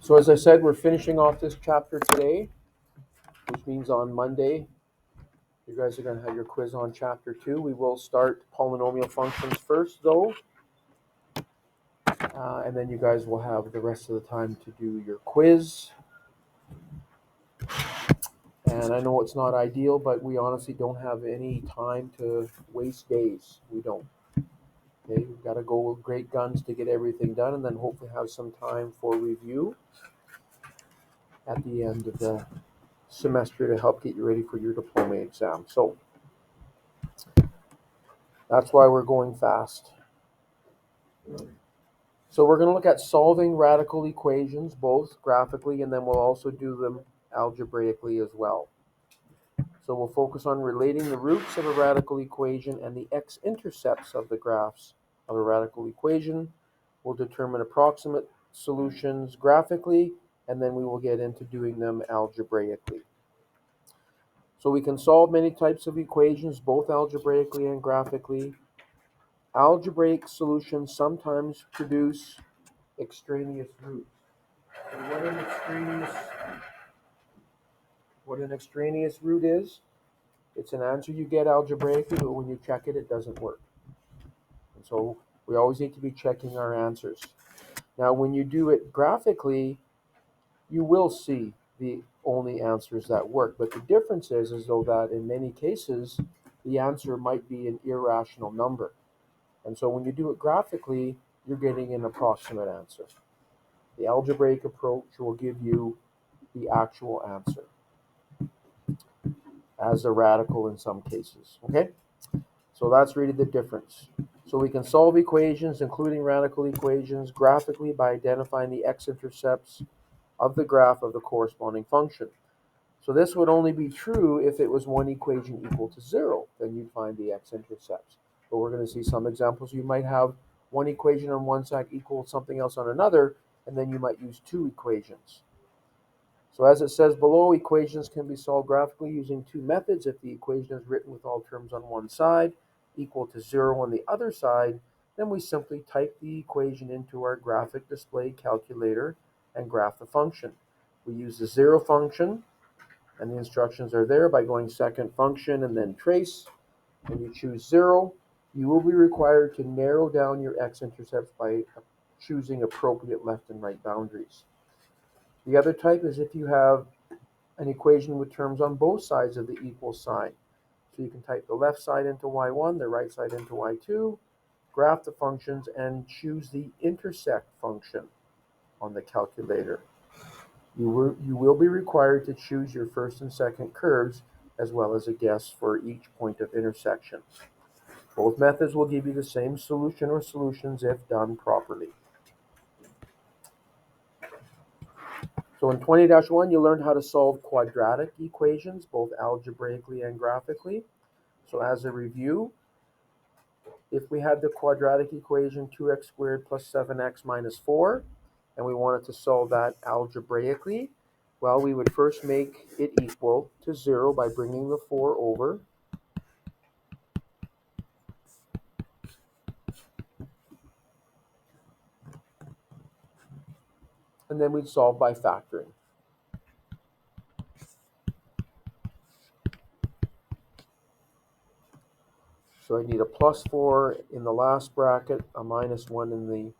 So as I said, we're finishing off this chapter today, which means on Monday, you guys are going to have your quiz on chapter 2. We will start polynomial functions first, though, and then you guys will have the rest of the time to do your quiz. And I know it's not ideal, but we honestly don't have any time to waste days. We don't. Okay, we've got to go with great guns to get everything done, and then hopefully have some time for review at the end of the semester to help get you ready for your diploma exam. So that's why we're going fast. So we're going to look at solving radical equations, both graphically, and then we'll also do them algebraically as well. So we'll focus on relating the roots of a radical equation and the x-intercepts of the graphs of a radical equation. We'll determine approximate solutions graphically, and then we will get into doing them algebraically. So we can solve many types of equations, both algebraically and graphically. Algebraic solutions sometimes produce extraneous roots. And what an extraneous root is, it's an answer you get algebraically, but when you check it, it doesn't work. And so we always need to be checking our answers. Now, when you do it graphically, you will see the only answers that work. But the difference is though that in many cases, the answer might be an irrational number. And so when you do it graphically, you're getting an approximate answer. The algebraic approach will give you the actual answer as a radical in some cases, okay? So that's really the difference. So we can solve equations, including radical equations, graphically by identifying the x-intercepts of the graph of the corresponding function. So this would only be true if it was one equation equal to 0, then you'd find the x-intercepts. But we're going to see some examples. You might have one equation on one side equal something else on another, and then you might use two equations. So as it says below, equations can be solved graphically using two methods. If the equation is written with all terms on one side equal to 0 on the other side, then we simply type the equation into our graphic display calculator and graph the function. We use the 0 function, and the instructions are there by going second function and then trace. When you choose 0, you will be required to narrow down your x-intercepts by choosing appropriate left and right boundaries. The other type is if you have an equation with terms on both sides of the equal sign. So you can type the left side into y1, the right side into y2, graph the functions, and choose the intersect function on the calculator. You will be required to choose your first and second curves as well as a guess for each point of intersection. Both methods will give you the same solution or solutions if done properly. So in 20-1, you learned how to solve quadratic equations, both algebraically and graphically. So as a review, if we had the quadratic equation 2x squared plus 7x minus 4, and we wanted to solve that algebraically, well, we would first make it equal to 0 by bringing the 4 over. And then we'd solve by factoring. So I need a plus 4 in the last bracket, a minus 1 in the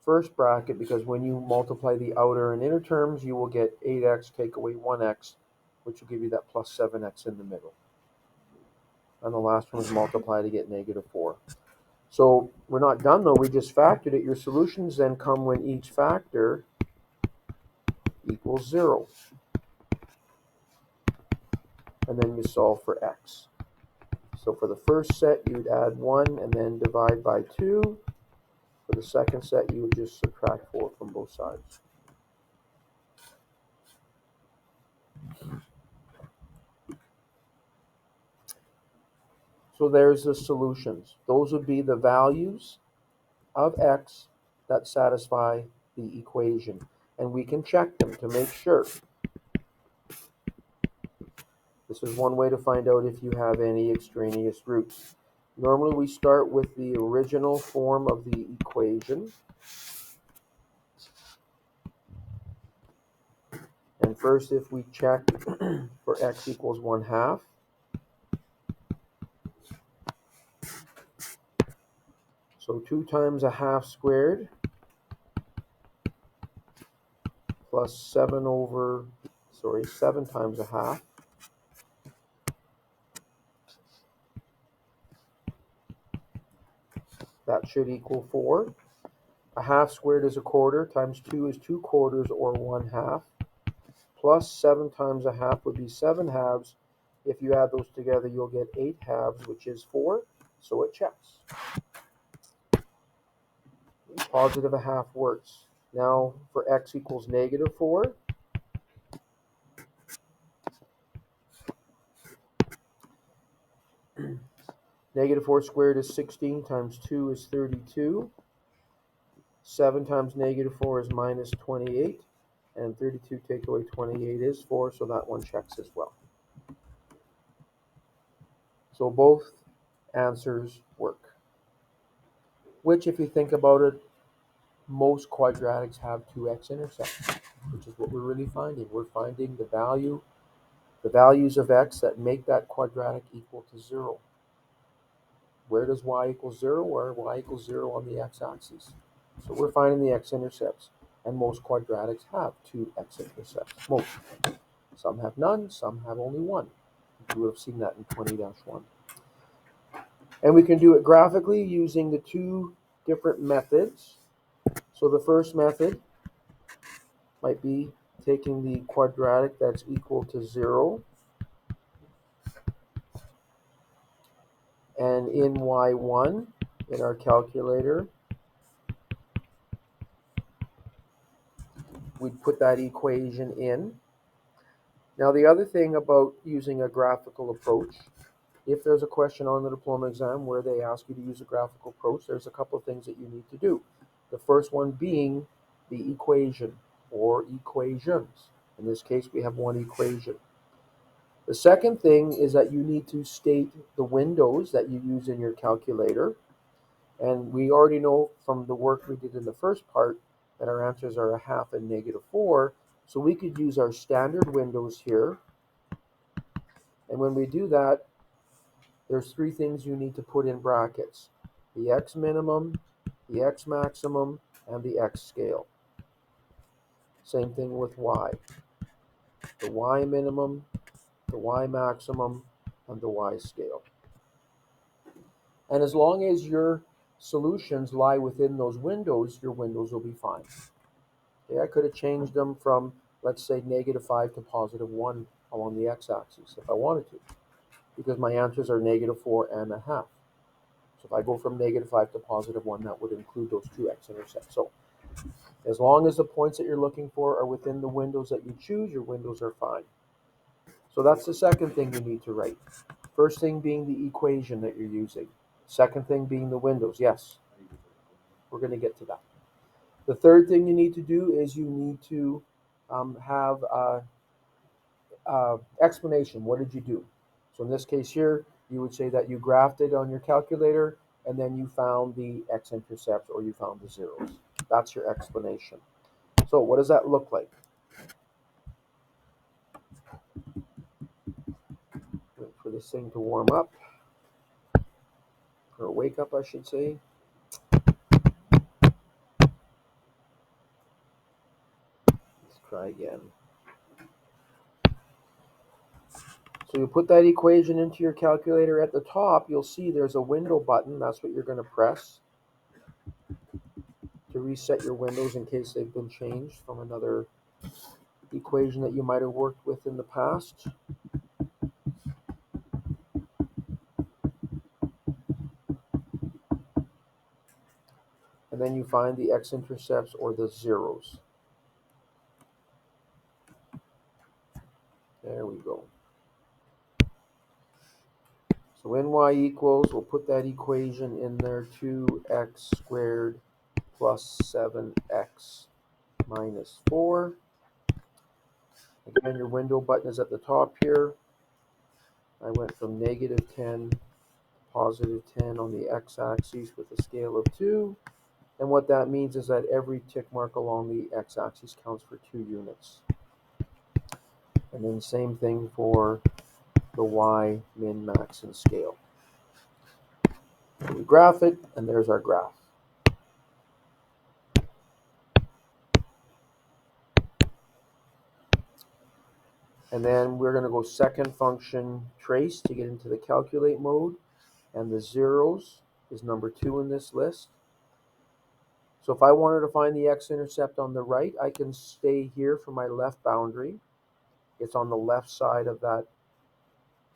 first bracket, because when you multiply the outer and inner terms, you will get 8x take away 1x, which will give you that plus 7x in the middle. And the last one is multiply to get negative 4. So we're not done though, we just factored it. Your solutions then come when each factor equals 0. And then you solve for x. So for the first set, you'd add 1 and then divide by 2. For the second set, you would just subtract 4 from both sides. So there's the solutions. Those would be the values of x that satisfy the equation. And we can check them to make sure. This is one way to find out if you have any extraneous roots. Normally we start with the original form of the equation. And first, if we check for x equals 1/2, so 2 times 1/2 squared plus 7 times 1/2. That should equal 4. 1/2 squared is 1/4, times 2 is 2/4 or 1/2. Plus 7 times 1/2 would be 7/2. If you add those together, you'll get 8/2, which is 4. So it checks. Positive 1/2 works. Now for x equals -4, -4 squared is 16, times 2 is 32. 7 times -4 is -28. And 32 take away 28 is 4, so that one checks as well. So both answers work. Which, if you think about it, most quadratics have two x-intercepts, which is what we're really finding. We're finding the values of x that make that quadratic equal to 0. Where does y equal 0? Where y equals 0 on the x-axis. So we're finding the x-intercepts, and most quadratics have two x-intercepts. Most. Some have none, some have only one. You would have seen that in 20-1. And we can do it graphically using the two different methods. So the first method might be taking the quadratic that's equal to 0, and in y1 in our calculator, we'd put that equation in. Now the other thing about using a graphical approach, if there's a question on the diploma exam where they ask you to use a graphical approach, there's a couple of things that you need to do. The first one being the equation or equations. In this case, we have one equation. The second thing is that you need to state the windows that you use in your calculator. And we already know from the work we did in the first part that our answers are 1/2 and -4. So we could use our standard windows here. And when we do that, there's three things you need to put in brackets: the x minimum, the x maximum, and the x scale. Same thing with y. The y minimum, the y maximum, and the y scale. And as long as your solutions lie within those windows, your windows will be fine. Okay, I could have changed them from, let's say, -5 to +1 along the x-axis if I wanted to, because my answers are -4 and 1/2. So if I go from -5 to +1, that would include those two x-intercepts. So as long as the points that you're looking for are within the windows that you choose, your windows are fine. So that's the second thing you need to write. First thing being the equation that you're using. Second thing being the windows. Yes, we're going to get to that. The third thing you need to do is you need to have explanation. What did you do? So in this case here, you would say that you graphed it on your calculator and then you found the x-intercepts or you found the zeros. That's your explanation. So what does that look like? Wait for this thing to warm up, or wake up, I should say. Let's try again. So you put that equation into your calculator. At the top, you'll see there's a window button. That's what you're going to press to reset your windows in case they've been changed from another equation that you might have worked with in the past. And then you find the x-intercepts or the zeros. There we go. So in y equals, we'll put that equation in there, 2x squared plus 7x minus 4. Again, your window button is at the top here. I went from -10 to +10 on the x-axis with a scale of 2. And what that means is that every tick mark along the x-axis counts for 2 units. And then same thing for the y min max and scale. So we graph it, and there's our graph. And then we're going to go second function trace to get into the calculate mode. And the zeros is number 2 in this list. So if I wanted to find the x-intercept on the right, I can stay here for my left boundary. It's on the left side of that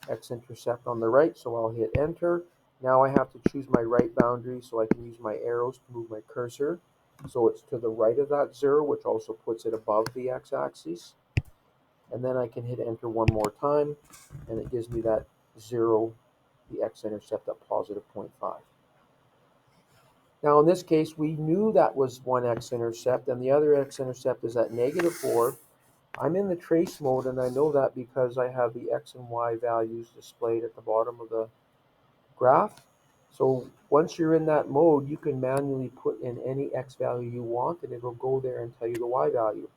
x-intercept on the right, so I'll hit enter. Now I have to choose my right boundary, so I can use my arrows to move my cursor. So it's to the right of that 0, which also puts it above the x-axis. And then I can hit enter one more time, and it gives me that 0, the x-intercept at positive 0.5. Now in this case, we knew that was one x-intercept, and the other x-intercept is at negative 4. I'm in the trace mode, and I know that because I have the x and y values displayed at the bottom of the graph. So once you're in that mode, you can manually put in any x value you want, and it'll go there and tell you the y value.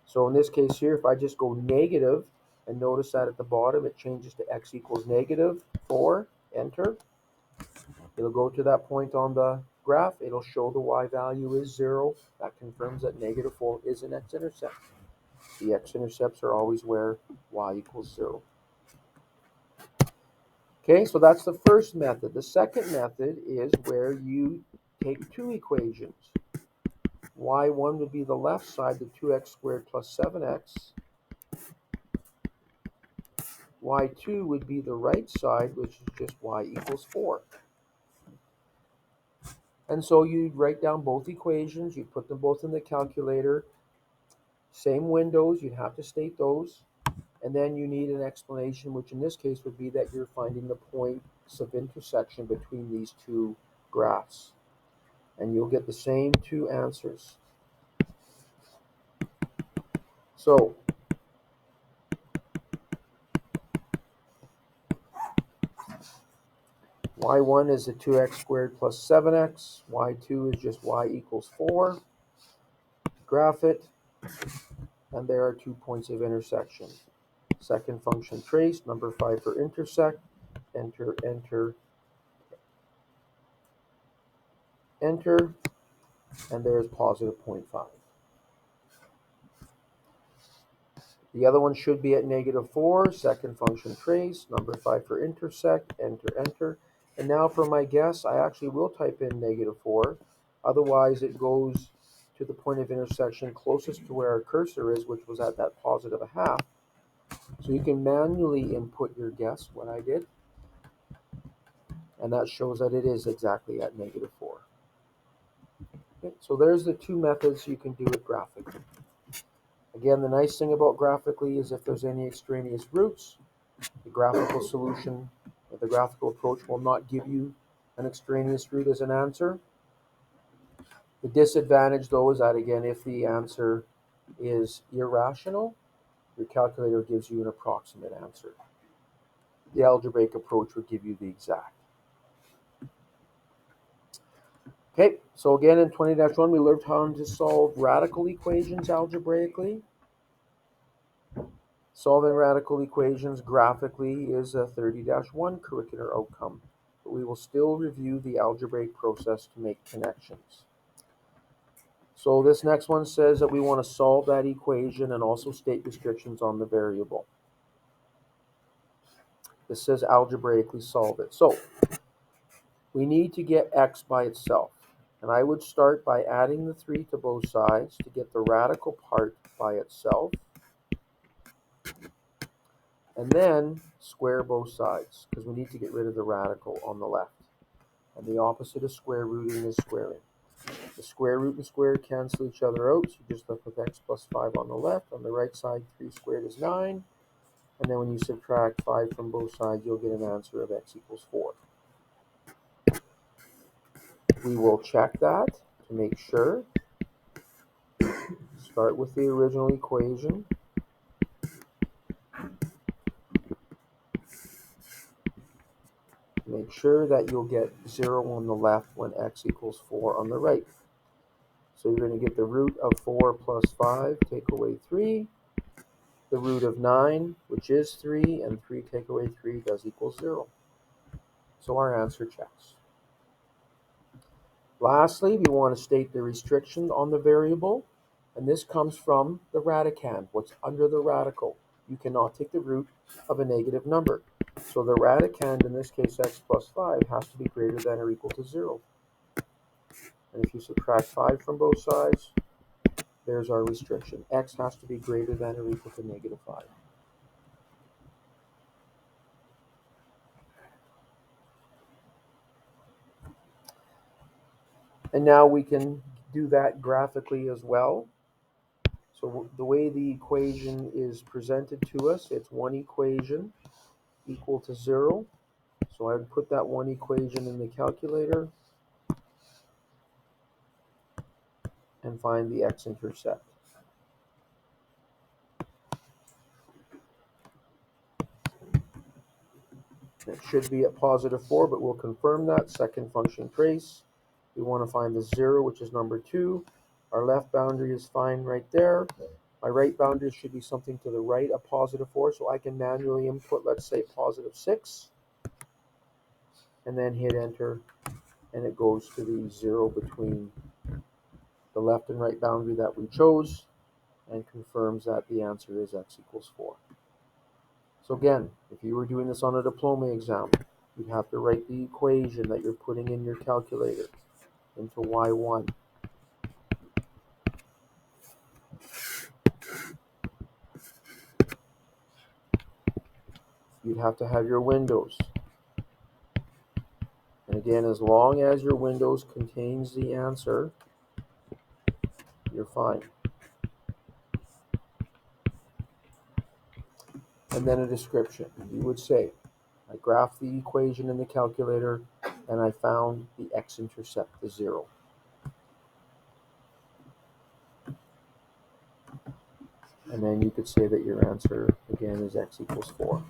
So in this case here, if I just go negative, and notice that at the bottom it changes to x equals negative 4, enter. It'll go to that point on the graph. It'll show the y value is 0. That confirms that negative 4 is an x-intercept. The x-intercepts are always where y equals 0. Okay, so that's the first method. The second method is where you take two equations. y1 would be the left side, the 2x squared plus 7x. y2 would be the right side, which is just y equals 4. And so you'd write down both equations, you'd put them both in the calculator, same windows, you'd have to state those, and then you need an explanation, which in this case would be that you're finding the points of intersection between these two graphs. And you'll get the same two answers. So y1 is a 2x squared plus 7x. y2 is just y equals 4. Graph it, and there are 2 points of intersection. Second function trace, number 5 for intersect. Enter, enter, enter, and there's positive 0.5. The other one should be at negative 4. Second function trace, number 5 for intersect. Enter, enter. And now for my guess, I actually will type in negative 4. Otherwise, it goes to the point of intersection closest to where our cursor is, which was at that positive 1/2. So you can manually input your guess, what I did. And that shows that it is exactly at negative 4. Okay, so there's the two methods you can do it graphically. Again, the nice thing about graphically is if there's any extraneous roots, the graphical solution, or the graphical approach will not give you an extraneous root as an answer. The disadvantage, though, is that, again, if the answer is irrational, your calculator gives you an approximate answer. The algebraic approach would give you the exact. Okay, so again, in 20-1, we learned how to solve radical equations algebraically. Solving radical equations graphically is a 30-1 curricular outcome, but we will still review the algebraic process to make connections. So this next one says that we want to solve that equation and also state restrictions on the variable. This says algebraically solve it. So we need to get x by itself. And I would start by adding the 3 to both sides to get the radical part by itself. And then square both sides, because we need to get rid of the radical on the left. And the opposite of square rooting is squaring. The square root and square cancel each other out, so you're just left with x plus 5 on the left. On the right side, 3 squared is 9. And then when you subtract 5 from both sides, you'll get an answer of x equals 4. We will check that to make sure. Start with the original equation. Make sure that you'll get 0 on the left when x equals 4 on the right. So you're going to get the root of 4 plus 5, take away 3. the root of 9, which is 3, and 3 take away 3 does equal 0. So our answer checks. Lastly, we want to state the restriction on the variable, and this comes from the radicand, what's under the radical. You cannot take the root of a negative number. So the radicand, in this case x plus 5, has to be greater than or equal to 0. And if you subtract 5 from both sides, there's our restriction. X has to be greater than or equal to negative 5. And now we can do that graphically as well. So the way the equation is presented to us, it's one equation equal to 0. So I would put that one equation in the calculator and find the x-intercept. It should be at positive 4, but we'll confirm that. Second function trace. We want to find the 0, which is number 2. Our left boundary is fine right there. My right boundary should be something to the right of positive 4, so I can manually input, let's say, positive 6, and then hit enter, and it goes to the 0 between the left and right boundary that we chose, and confirms that the answer is x equals 4. So again, if you were doing this on a diploma exam, you'd have to write the equation that you're putting in your calculator into y1. You'd have to have your windows. And again, as long as your windows contains the answer, you're fine. And then a description. You would say, I graphed the equation in the calculator, and I found the x-intercept, the 0. And then you could say that your answer, again, is x equals 4.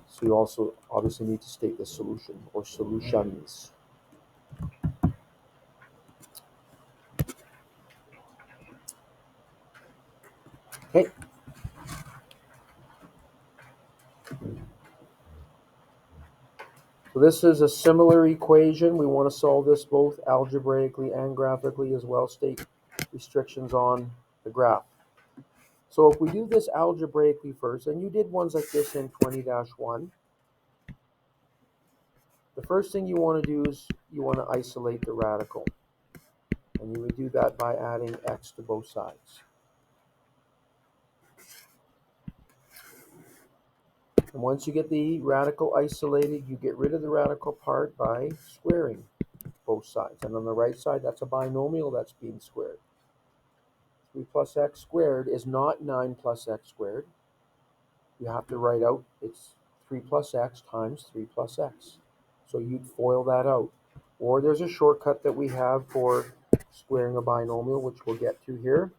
So you also obviously need to state the solution, or solutions. Okay. So this is a similar equation. We want to solve this both algebraically and graphically as well. State restrictions on the graph. So if we do this algebraically first, and you did ones like this in 20-1, the first thing you want to do is you want to isolate the radical. And you would do that by adding x to both sides. And once you get the radical isolated, you get rid of the radical part by squaring both sides. And on the right side, that's a binomial that's being squared. 3 plus x squared is not 9 plus x squared. You have to write out it's 3 plus x times 3 plus x. So you'd FOIL that out. Or there's a shortcut that we have for squaring a binomial, which we'll get to here.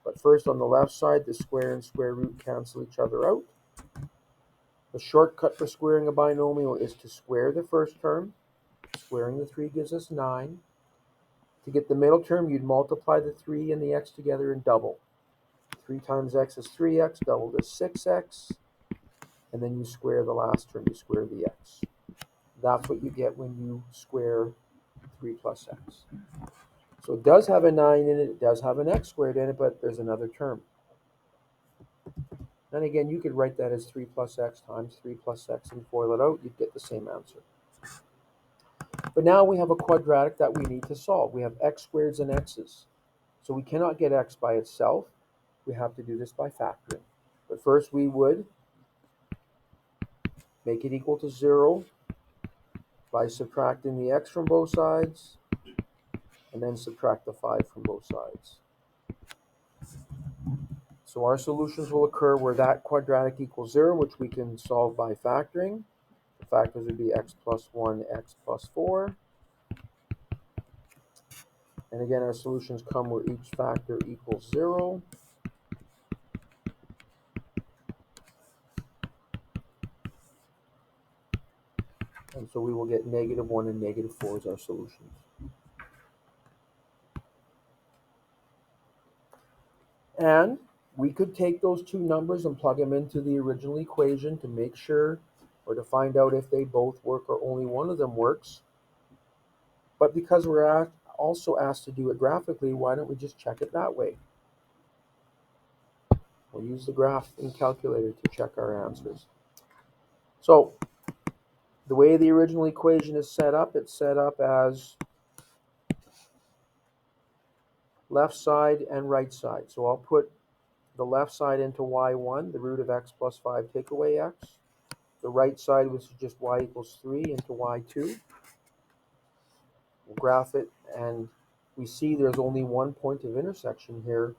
But first, on the left side, the square and square root cancel each other out. The shortcut for squaring a binomial is to square the first term. Squaring the 3 gives us 9. To get the middle term, you'd multiply the 3 and the x together and double. 3 times x is 3x, doubled is 6x. And then you square the last term, you square the x. That's what you get when you square 3 plus x. So it does have a 9 in it, it does have an x squared in it, but there's another term. And again, you could write that as 3 plus x times 3 plus x and FOIL it out, you'd get the same answer. But now we have a quadratic that we need to solve. We have x squareds and x's. So we cannot get x by itself. We have to do this by factoring. But first we would make it equal to 0 by subtracting the x from both sides, and then subtract the 5 from both sides. So our solutions will occur where that quadratic equals 0, which we can solve by factoring. The factors would be x plus 1, x plus 4. And again, our solutions come where each factor equals 0. And so we will get -1 and -4 as our solutions. And We could take those two numbers and plug them into the original equation to make sure, or to find out if they both work or only one of them works. But because we're also asked to do it graphically, why don't we just check it that way? We'll use the graphing calculator to check our answers. So the way the original equation is set up, it's set up as left side and right side. So I'll put the left side into y1, the root of x plus 5 take away x. The right side, which is just y equals 3, into y2. We'll graph it, and we see there's only one point of intersection here,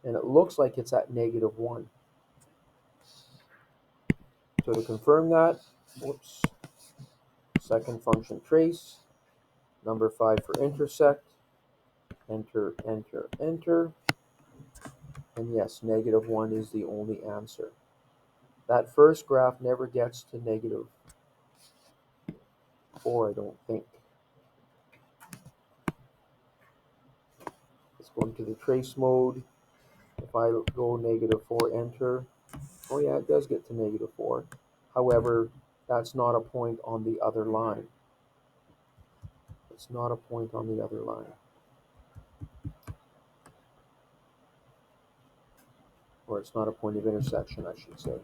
and it looks like it's at -1. So to confirm that, second function trace, number 5 for intersect, enter, enter, enter, and yes, -1 is the only answer. That first graph never gets to -4, I don't think. Let's go into the trace mode. If I go -4, enter, oh yeah, it does get to -4. However, that's not a point on the other line. It's not a point on the other line. Or it's not a point of intersection, I should say.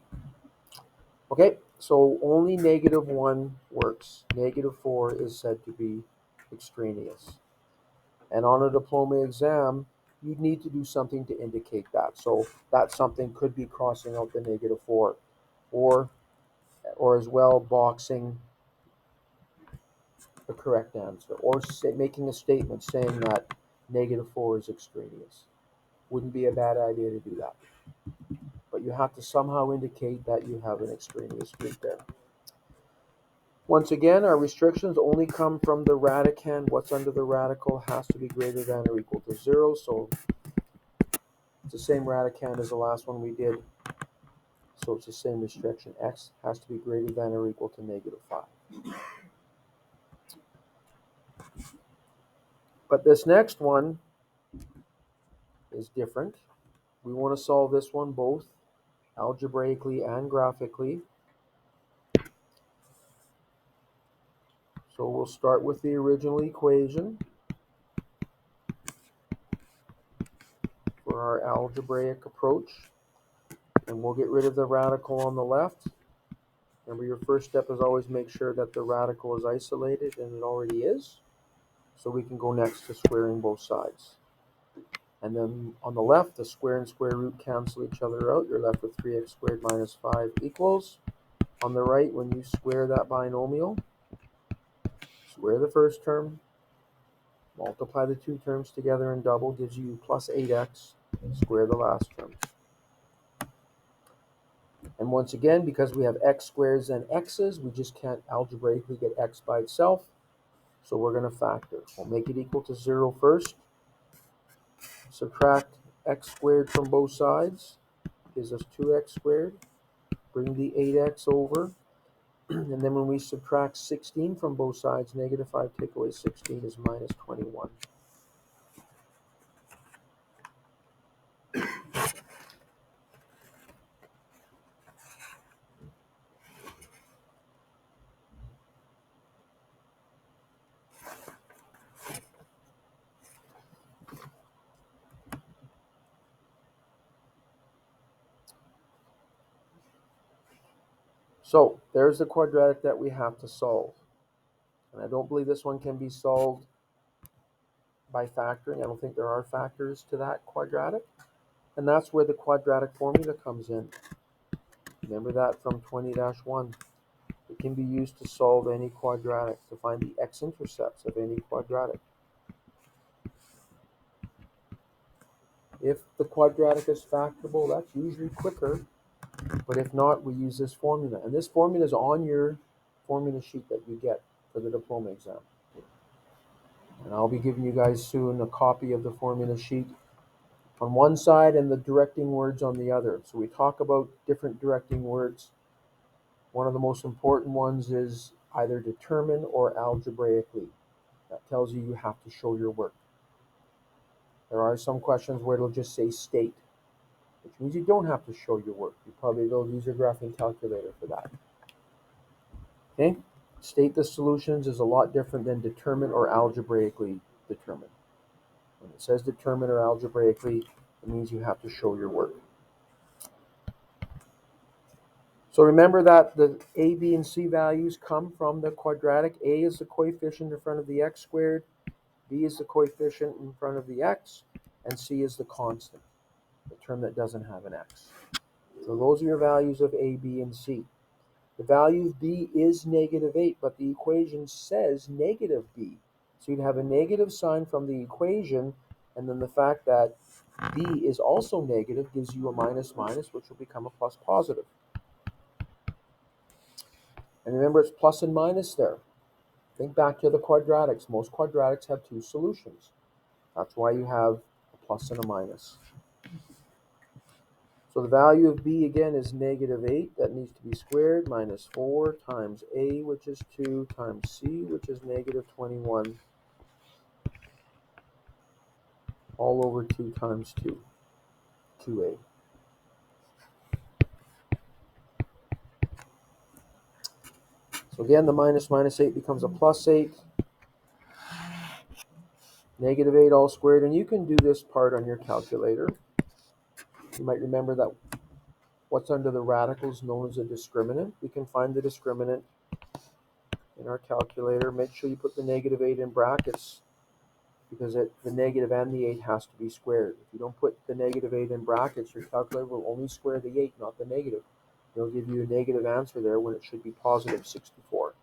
Okay, so only -1 works. -4 is said to be extraneous. And on a diploma exam, you'd need to do something to indicate that. So that something could be crossing out the -4, or as well boxing the correct answer, or making a statement saying that -4 is extraneous. Wouldn't be a bad idea to do that. But you have to somehow indicate that you have an extraneous group there. Once again, our restrictions only come from the radicand. What's under the radical has to be greater than or equal to 0. So it's the same radicand as the last one we did. So it's the same restriction. X has to be greater than or equal to -5. But this next one is different. We want to solve this one both algebraically and graphically. So we'll start with the original equation for our algebraic approach, and we'll get rid of the radical on the left. Remember, your first step is always make sure that the radical is isolated, and it already is. So we can go next to squaring both sides. And then on the left, the square and square root cancel each other out. You're left with 3x squared minus 5 equals. On the right, when you square that binomial, square the first term, multiply the two terms together and double, gives you plus 8x, square the last term. And once again, because we have x squares and x's, we just can't algebraically get x by itself. So we're going to factor. We'll make it equal to 0 first. Subtract x squared from both sides. Gives us 2x squared. Bring the 8x over. And then when we subtract 16 from both sides, -5 take away 16 is -21. So there's the quadratic that we have to solve. And I don't believe this one can be solved by factoring. I don't think there are factors to that quadratic. And that's where the quadratic formula comes in. Remember that from 20-1. It can be used to solve any quadratic, to find the x-intercepts of any quadratic. If the quadratic is factorable, that's usually quicker. But if not, we use this formula. And this formula is on your formula sheet that you get for the diploma exam. And I'll be giving you guys soon a copy of the formula sheet on one side and the directing words on the other. So we talk about different directing words. One of the most important ones is either determine or algebraically. That tells you you have to show your work. There are some questions where it'll just say state, which means you don't have to show your work. You probably will use your graphing calculator for that. Okay? State the solutions is a lot different than determine or algebraically determine. When it says determine or algebraically, it means you have to show your work. So remember that the a, b, and c values come from the quadratic. A is the coefficient in front of the x squared, b is the coefficient in front of the x, and c is the constant, the term that doesn't have an x. So those are your values of a, b, and c. The value of b is -8, but the equation says negative b. So you'd have a negative sign from the equation, and then the fact that b is also negative gives you a minus minus, which will become a plus positive. And remember, it's plus and minus there. Think back to the quadratics. Most quadratics have two solutions. That's why you have a plus and a minus. So the value of b again is -8. That needs to be squared, minus 4 times a, which is 2, times c, which is -21, all over 2 times 2, 2a. So again, the minus 8 becomes a plus 8. -8 all squared, and you can do this part on your calculator. You might remember that what's under the radical is known as a discriminant. We can find the discriminant in our calculator. Make sure you put the -8 in brackets, because the negative and the 8 has to be squared. If you don't put the -8 in brackets, your calculator will only square the 8, not the negative. It'll give you a negative answer there when it should be positive 64.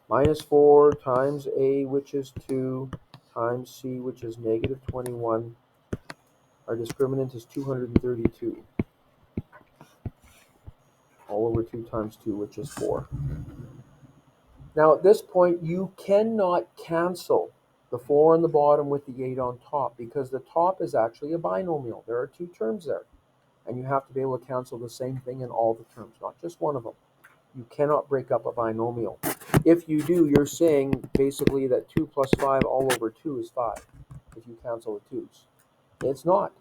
Minus 4 times a, which is 2, times c, which is -21. Our discriminant is 232. All over 2 times 2, which is 4. Now at this point, you cannot cancel the 4 on the bottom with the 8 on top, because the top is actually a binomial. There are two terms there, and you have to be able to cancel the same thing in all the terms, not just one of them. You cannot break up a binomial. If you do, you're saying basically that 2 plus 5 all over 2 is 5, if you cancel the 2's. It's not.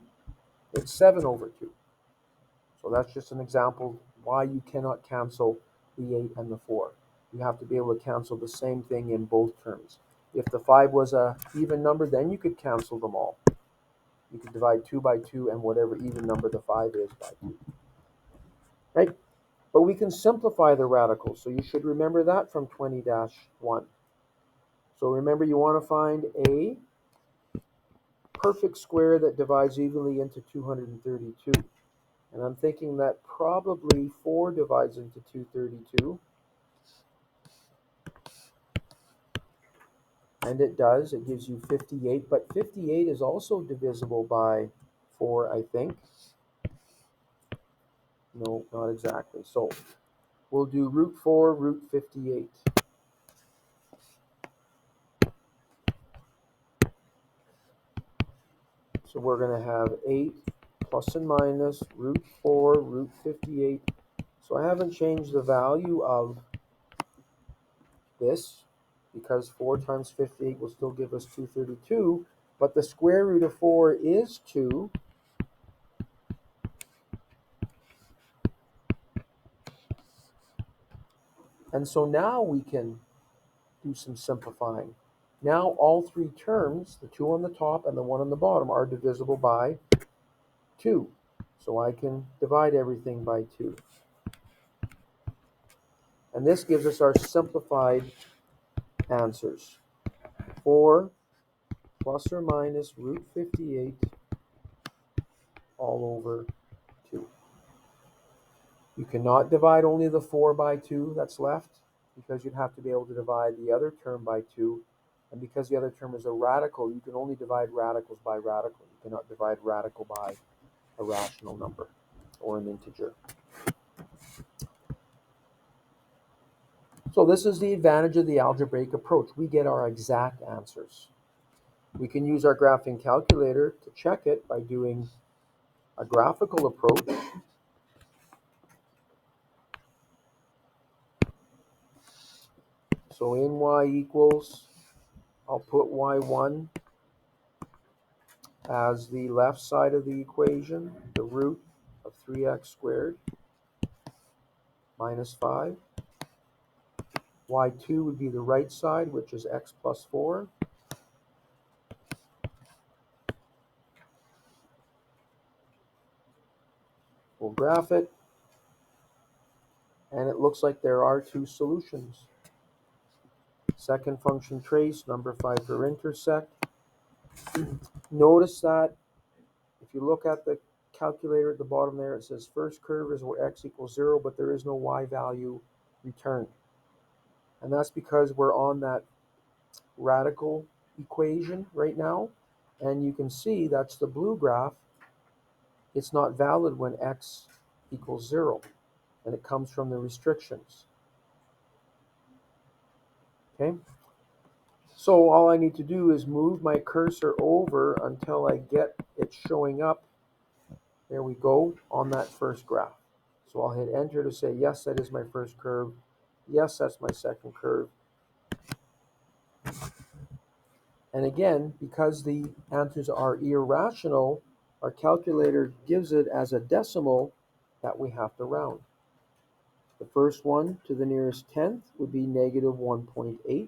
It's 7 over 2. So that's just an example why you cannot cancel the 8 and the 4. You have to be able to cancel the same thing in both terms. If the 5 was an even number, then you could cancel them all. You could divide 2 by 2 and whatever even number the 5 is by 2. Right? But we can simplify the radicals, so you should remember that from 20-1. So remember, you want to find a perfect square that divides evenly into 232. And I'm thinking that probably 4 divides into 232. And it does. It gives you 58. But 58 is also divisible by 4, I think. No, not exactly. So we'll do root 4, root 58. So we're going to have 8 plus and minus root 4, root 58. So I haven't changed the value of this, because 4 times 58 will still give us 232. But the square root of 4 is 2. And so now we can do some simplifying. Now all three terms, the 2 on the top and the 1 on the bottom, are divisible by 2. So I can divide everything by 2. And this gives us our simplified answers. 4 plus or minus root 58 all over 2. You cannot divide only the 4 by 2 that's left, because you'd have to be able to divide the other term by 2. And because the other term is a radical, you can only divide radicals by radical. You cannot divide radical by a rational number or an integer. So this is the advantage of the algebraic approach. We get our exact answers. We can use our graphing calculator to check it by doing a graphical approach. So in y equals, I'll put y1 as the left side of the equation, the root of 3x squared minus 5. y2 would be the right side, which is x plus 4. We'll graph it, and it looks like there are two solutions. Second function trace, number 5 for intersect. Notice that if you look at the calculator at the bottom there, it says first curve is where x equals 0, but there is no y value returned. And that's because we're on that radical equation right now. And you can see that's the blue graph. It's not valid when x equals 0, and it comes from the restrictions. Okay? So all I need to do is move my cursor over until I get it showing up. There we go, on that first graph. So I'll hit enter to say, yes, that is my first curve. Yes, that's my second curve. And again, because the answers are irrational, our calculator gives it as a decimal that we have to round. The first one to the nearest tenth would be negative 1.8.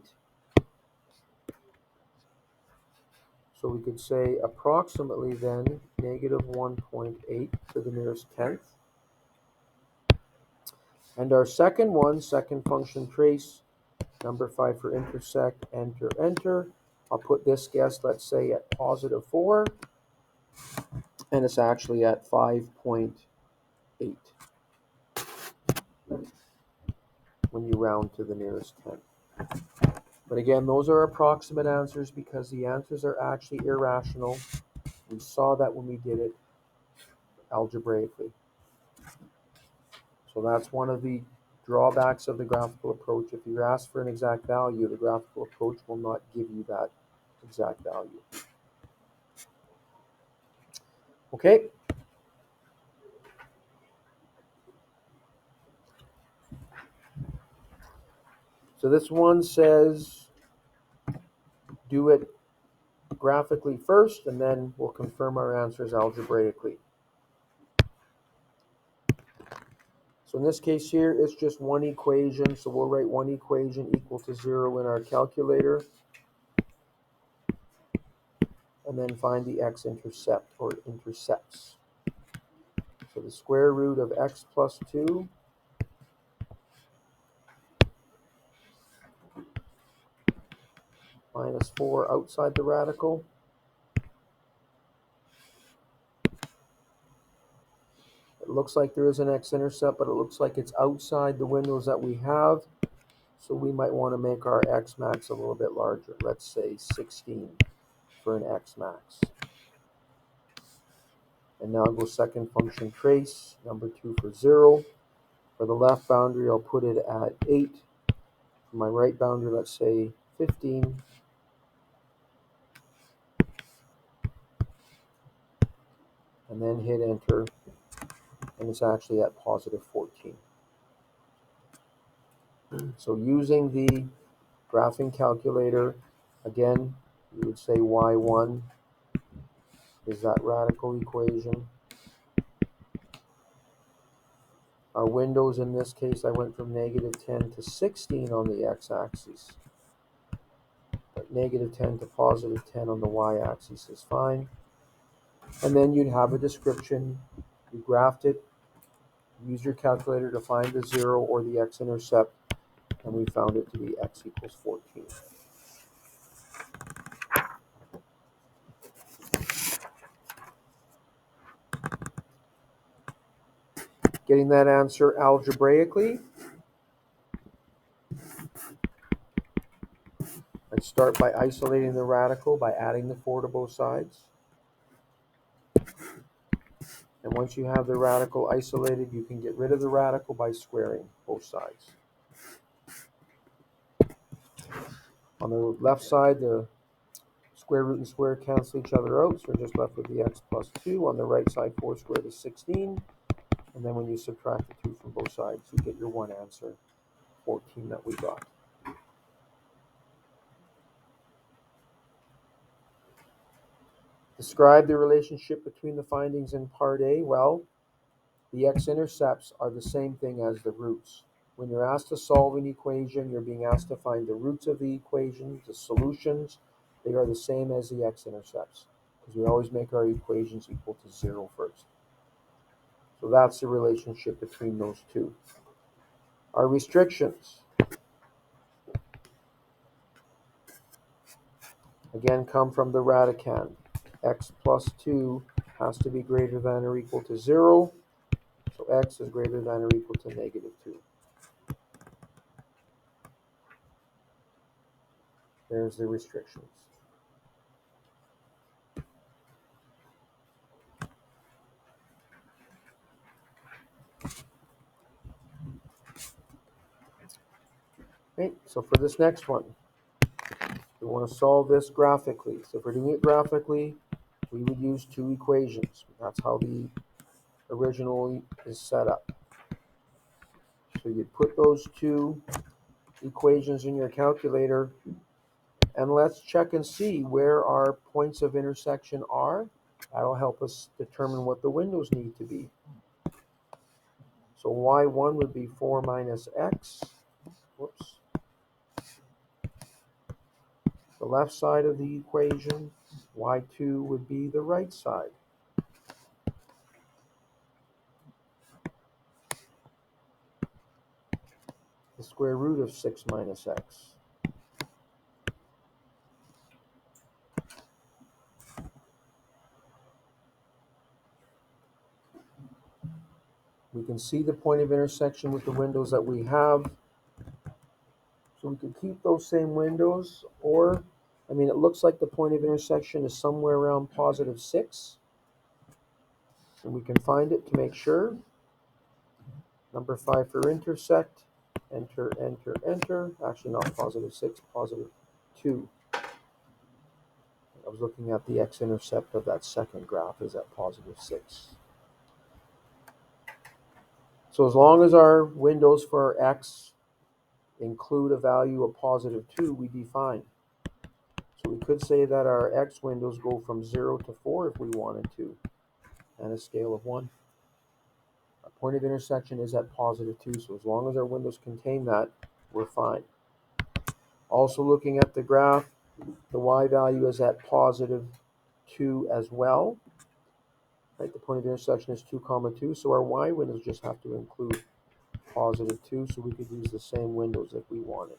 So we could say approximately then negative 1.8 to the nearest tenth. And our second one, second function trace, number 5 for intersect, enter, enter. I'll put this guess, let's say, at positive 4, and it's actually at 5.8 when you round to the nearest 10. But again, those are approximate answers because the answers are actually irrational. We saw that when we did it algebraically. So that's one of the drawbacks of the graphical approach. If you're asked for an exact value, the graphical approach will not give you that exact value. Okay. So this one says do it graphically first, and then we'll confirm our answers algebraically. So in this case here, it's just one equation. So we'll write one equation equal to 0 in our calculator, and then find the x-intercept or intercepts. So the square root of x plus 2 minus 4 outside the radical. It looks like there is an x-intercept, but it looks like it's outside the windows that we have. So we might want to make our x max a little bit larger. Let's say 16 for an x max. And now I'll go second function trace, number 2 for 0. For the left boundary, I'll put it at 8. For my right boundary, let's say 15. And then hit enter, and it's actually at positive 14. So using the graphing calculator, again, you would say y1 is that radical equation. Our windows in this case, I went from negative 10 to 16 on the x-axis. But negative 10 to positive 10 on the y-axis is fine. And then you'd have a description. You graphed it. Use your calculator to find the 0 or the x-intercept. And we found it to be x equals 14. Getting that answer algebraically, I'd start by isolating the radical by adding the 4 to both sides. And once you have the radical isolated, you can get rid of the radical by squaring both sides. On the left side, the square root and square cancel each other out, so we're just left with the x plus 2. On the right side, 4 squared is 16. And then when you subtract the 2 from both sides, you get your one answer, 14 that we got. Describe the relationship between the findings in part A. Well, the x-intercepts are the same thing as the roots. When you're asked to solve an equation, you're being asked to find the roots of the equation, the solutions. They are the same as the x-intercepts because we always make our equations equal to 0 first. So that's the relationship between those two. Our restrictions, again, come from the radicand. X plus 2 has to be greater than or equal to 0. So x is greater than or equal to negative 2. There's the restrictions. Okay, so for this next one, we want to solve this graphically. So if we're doing it graphically, we would use two equations. That's how the original is set up. So you'd put those two equations in your calculator, and let's check and see where our points of intersection are. That'll help us determine what the windows need to be. So y1 would be 4 minus x. Whoops. The left side of the equation, y2 would be the right side. The square root of 6 minus x. We can see the point of intersection with the windows that we have. So we could keep those same windows, or, I mean, it looks like the point of intersection is somewhere around positive 6. And we can find it to make sure. Number 5 for intersect. Enter, enter, enter. Actually, not positive 6, positive 2. I was looking at the x-intercept of that second graph is at positive 6. So as long as our windows for our x include a value of positive 2, we'd be fine. So we could say that our x windows go from 0 to 4 if we wanted to, and a scale of 1. Our point of intersection is at positive 2, so as long as our windows contain that, we're fine. Also looking at the graph, the y value is at positive 2 as well. Right, the point of intersection is 2, 2, so our y windows just have to include positive 2, so we could use the same windows if we wanted.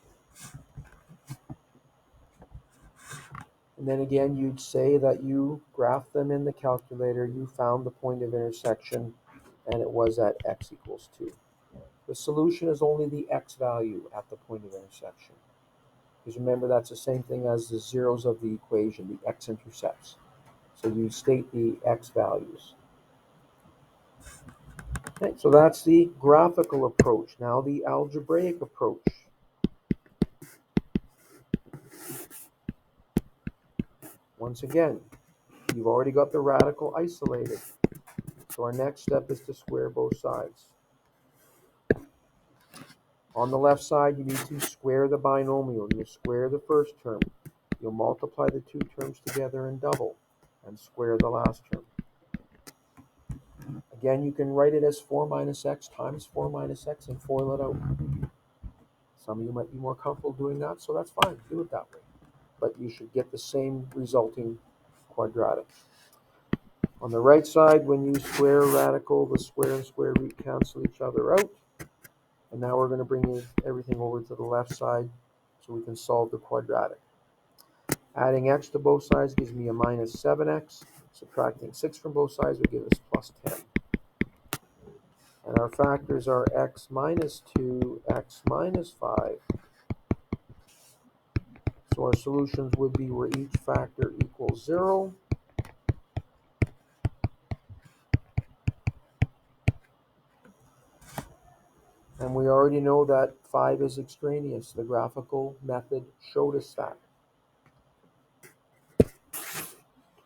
And then again, you'd say that you graphed them in the calculator, you found the point of intersection, and it was at x equals 2. The solution is only the x value at the point of intersection. Because remember, that's the same thing as the zeros of the equation, the x-intercepts. So you state the x values. Okay, so that's the graphical approach. Now the algebraic approach. Once again, you've already got the radical isolated. So our next step is to square both sides. On the left side, you need to square the binomial. You square the first term. You'll multiply the two terms together and double, and square the last term. Again, you can write it as 4 minus x times 4 minus x and FOIL it out. Some of you might be more comfortable doing that, so that's fine. Do it that way. But you should get the same resulting quadratic. On the right side, when you square a radical, the square and square root cancel each other out. And now we're going to bring everything over to the left side so we can solve the quadratic. Adding x to both sides gives me a minus 7x. Subtracting 6 from both sides would give us plus 10. And our factors are x minus 2, x minus 5. So our solutions would be where each factor equals 0. And we already know that 5 is extraneous. The graphical method showed us that.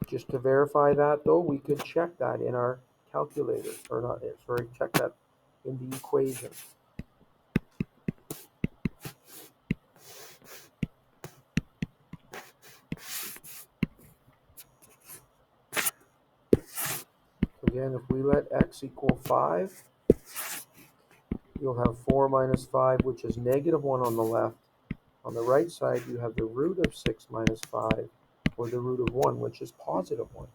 Just to verify that, though, we could check that in our calculator, or not, sorry, check that in the equation. again, if we let x equal 5, you'll have 4 minus 5, which is negative 1 on the left. On the right side, you have the root of 6 minus 5, or the root of 1, which is positive 1.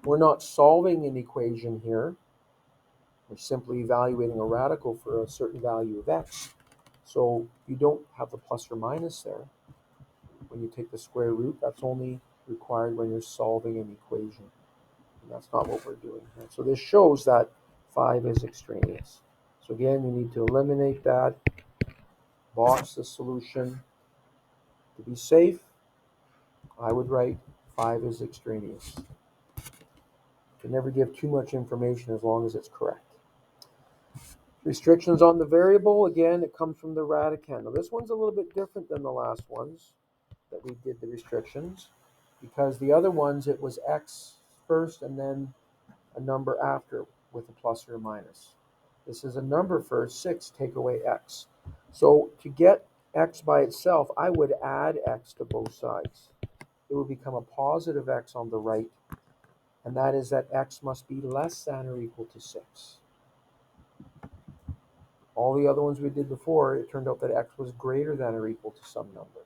We're not solving an equation here. We're simply evaluating a radical for a certain value of x. So you don't have the plus or minus there. When you take the square root, that's only required when you're solving an equation. And that's not what we're doing here. So this shows that 5 is extraneous. So again, you need to eliminate that, box the solution. To be safe, I would write 5 is extraneous. You can never give too much information as long as it's correct. Restrictions on the variable, again, it comes from the radicand. Now this one's a little bit different than the last ones that we did the restrictions, because the other ones it was x first and then a number after with a plus or a minus. This is a number first, 6, take away x. So to get x by itself, I would add x to both sides. It would become a positive x on the right, and that is that x must be less than or equal to 6. All the other ones we did before, it turned out that x was greater than or equal to some number.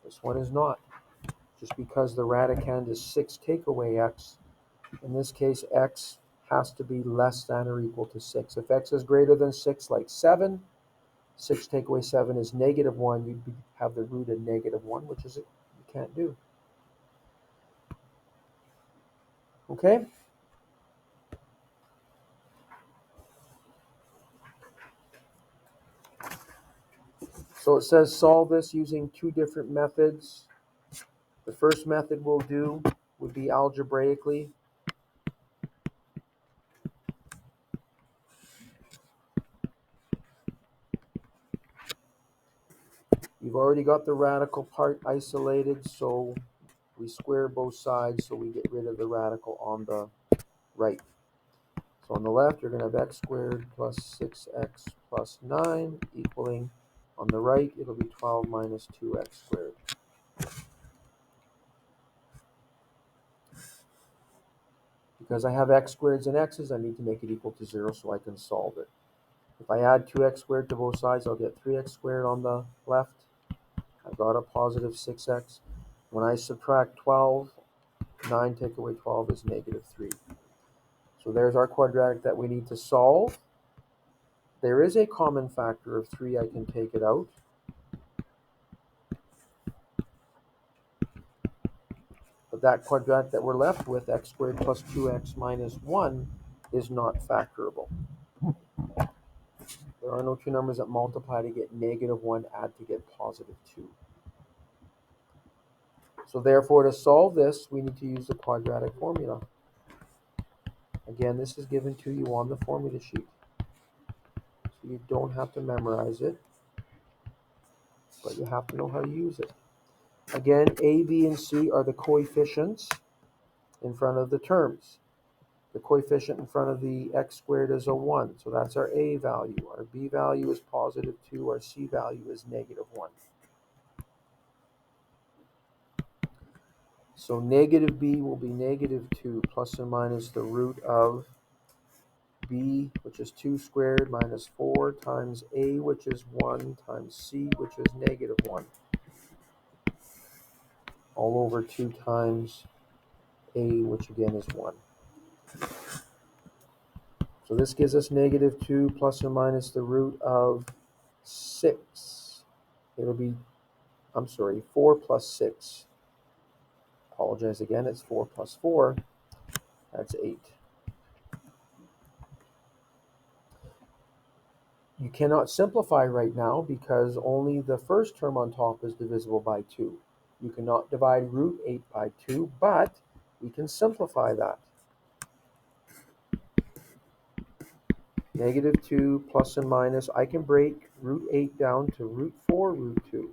This one is not. Just because the radicand is 6 take away x, in this case x has to be less than or equal to 6. If x is greater than 6, like 7, 6 take away 7 is negative 1. You have the root of negative 1, which is you can't do. Okay? So it says solve this using 2 different methods. The first method we'll do would be algebraically. You've already got the radical part isolated, so we square both sides so we get rid of the radical on the right. So on the left, you're going to have x squared plus 6x plus 9 equaling, on the right, it'll be 12 minus 2x squared. Because I have x squareds and x's, I need to make it equal to 0 so I can solve it. If I add 2x squared to both sides, I'll get 3x squared on the left. I've got a positive 6x. When I subtract 12, 9 take away 12 is negative 3. So there's our quadratic that we need to solve. There is a common factor of 3. I can take it out. But that quadratic that we're left with, x squared plus 2x minus 1, is not factorable. There are no two numbers that multiply to get negative 1, add to get positive 2. So therefore, to solve this, we need to use the quadratic formula. Again, this is given to you on the formula sheet. So you don't have to memorize it, but you have to know how to use it. Again, a, b, and c are the coefficients in front of the terms. The coefficient in front of the x squared is a 1, so that's our a value. Our b value is positive 2, our c value is negative 1. So negative b will be negative 2 plus or minus the root of b, which is 2 squared, minus 4 times a, which is 1, times c, which is negative 1. All over 2 times a, which again is 1. So this gives us negative 2 plus or minus the root of 6. It'll be, 4 plus 6. Apologize again, it's 4 plus 4. That's 8. You cannot simplify right now because only the first term on top is divisible by 2. You cannot divide root 8 by 2, but we can simplify that. Negative 2 plus and minus, I can break root 8 down to root 4 root 2.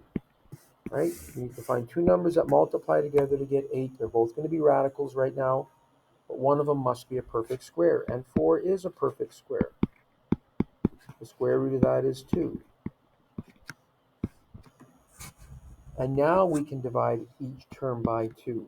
Right? You need to find two numbers that multiply together to get 8. They're both going to be radicals right now, but one of them must be a perfect square, and 4 is a perfect square. The square root of that is 2. And now we can divide each term by 2.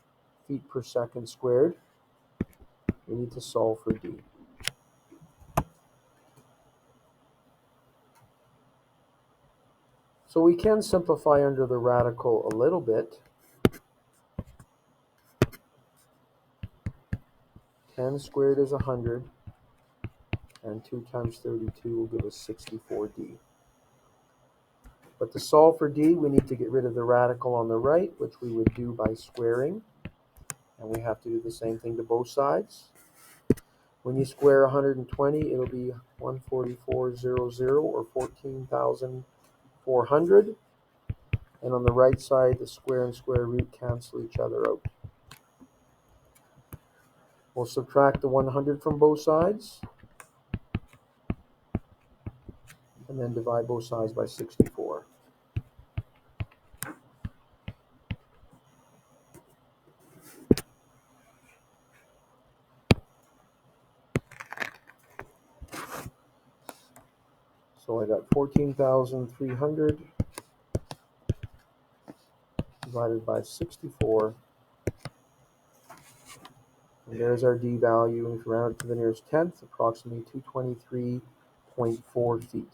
feet per second squared. We need to solve for d. So we can simplify under the radical a little bit. 10 squared is 100, and 2 times 32 will give us 64d. But to solve for d, we need to get rid of the radical on the right, which we would do by squaring. And we have to do the same thing to both sides. When you square 120, it'll be 14400, or 14,400. And on the right side, the square and square root cancel each other out. We'll subtract the 100 from both sides, and then divide both sides by 64. So I got 14,300 divided by 64. And there's our d value. And if you round it to the nearest tenth, approximately 223.4 feet.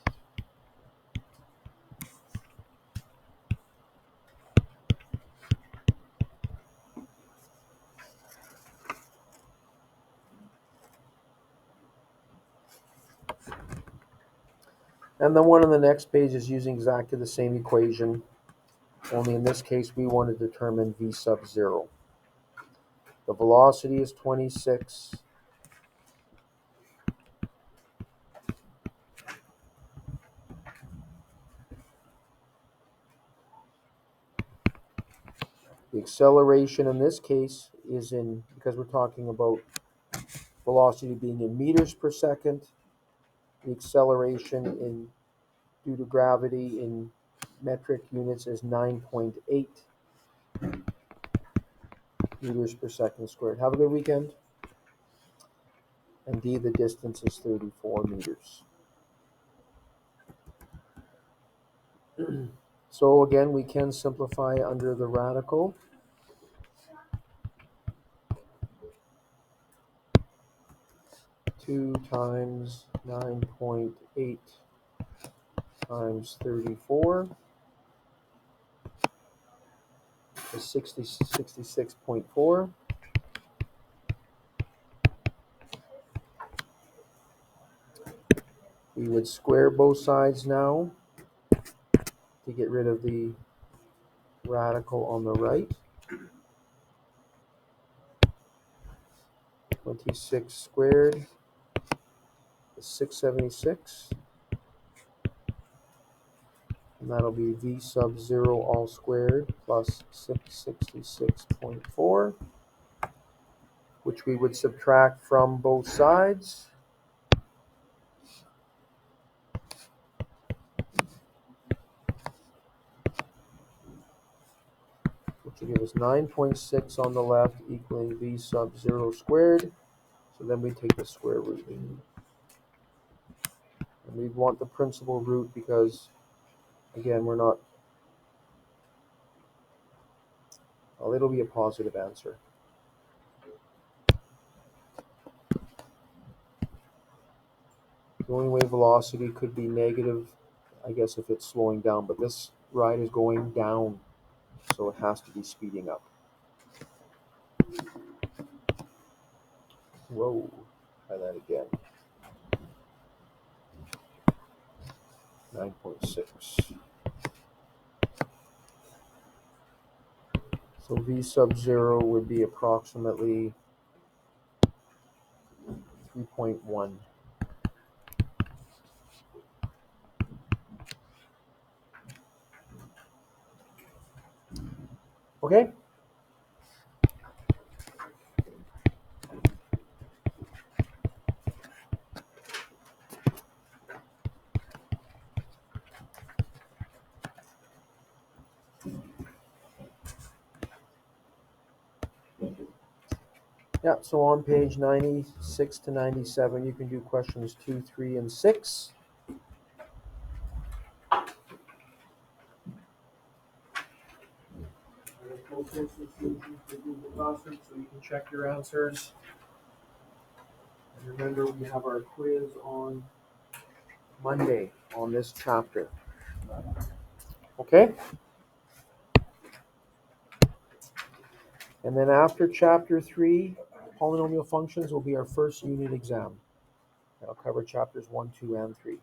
And the one on the next page is using exactly the same equation, only in this case we want to determine v sub 0. The velocity is 26. The acceleration in this case is in, because we're talking about velocity being in meters per second, the acceleration in due to gravity in metric units is 9.8 meters per second squared. Have a good weekend. And d, the distance is 34 meters. So again, we can simplify under the radical. Two times 9.8 times 34 is 66.4. We would square both sides now to get rid of the radical on the right. 26 squared is 676. And that'll be v sub 0 all squared plus 666.4, which we would subtract from both sides. Which will give us 9.6 on the left equaling v sub 0 squared. So then we take the square root. And we want the principal root because, again, we're not, well, it'll be a positive answer. The only way velocity could be negative, I guess, if it's slowing down, but this ride is going down, so it has to be speeding up. Whoa, try that again. 9.6. So v sub 0 would be approximately 3.1. Okay? Yeah, so on page 96 to 97, you can do questions 2, 3, and 6. Simpson solutions for Google Classroom so you can check your answers. And remember, we have our quiz on Monday on this chapter. Okay? And then after chapter 3, polynomial functions will be our first unit exam. I'll cover chapters 1, 2, and 3.